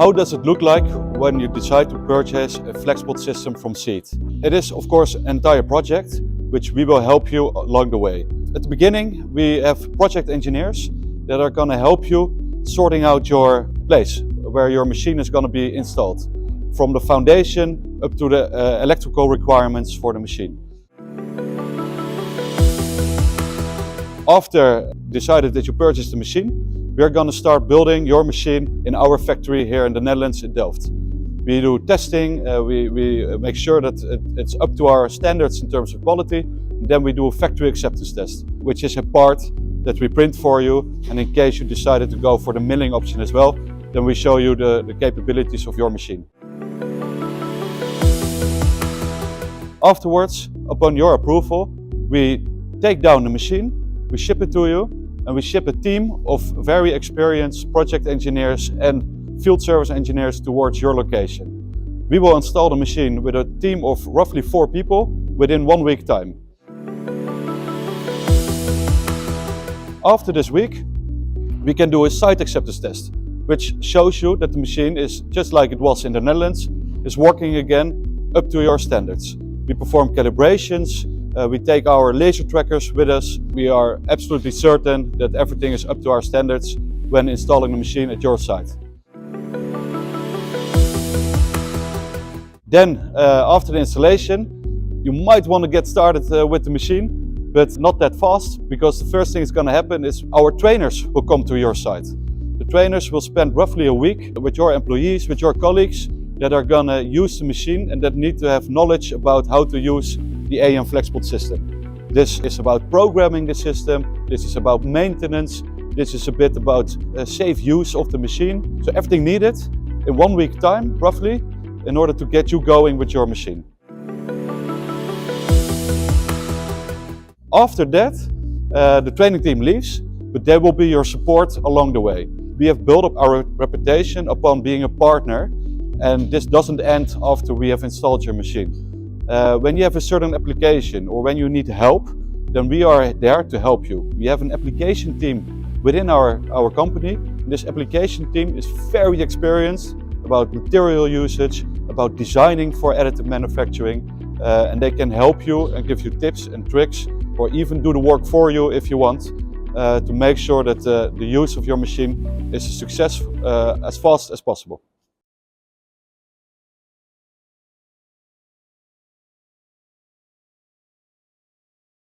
How does it look like when you decide to purchase a Flexbot system from CEAD? It is, of course, an entire project, which we will help you along the way. At the beginning, we have project engineers that are going to help you sorting out your place where your machine is going to be installed, from the foundation up to the electrical requirements for the machine. After decided that you purchased the machine, we are going to start building your machine in our factory here in the Netherlands in Delft. We do testing, we make sure that it's up to our standards in terms of quality. And then we do a factory acceptance test, which is a part that we print for you. And in case you decided to go for the milling option as well, then we show you the capabilities of your machine. Afterwards, upon your approval, we take down the machine, we ship it to you, and we ship a team of very experienced project engineers and field service engineers towards your location. We will install the machine with a team of roughly 4 people within 1 week time. After this week, we can do a site acceptance test, which shows you that the machine is just like it was in the Netherlands, is working again up to your standards. We perform calibrations. We take our laser trackers with us. We are absolutely certain that everything is up to our standards when installing the machine at your site. Then, after the installation, you might want to get started with the machine, but not that fast, because the first thing that's going to happen is our trainers will come to your site. The trainers will spend roughly a week with your employees, with your colleagues that are going to use the machine and that need to have knowledge about how to use the AM Flexbot system. This is about programming the system, this is about maintenance, this is a bit about safe use of the machine. So everything needed in 1 week time, roughly, in order to get you going with your machine. After that, the training team leaves, but they will be your support along the way. We have built up our reputation upon being a partner, and this doesn't end after we have installed your machine. When you have a certain application or when you need help, then we are there to help you. We have an application team within our company. This application team is very experienced about material usage, about designing for additive manufacturing, and they can help you and give you tips and tricks, or even do the work for you if you want, to make sure that the use of your machine is a success as fast as possible.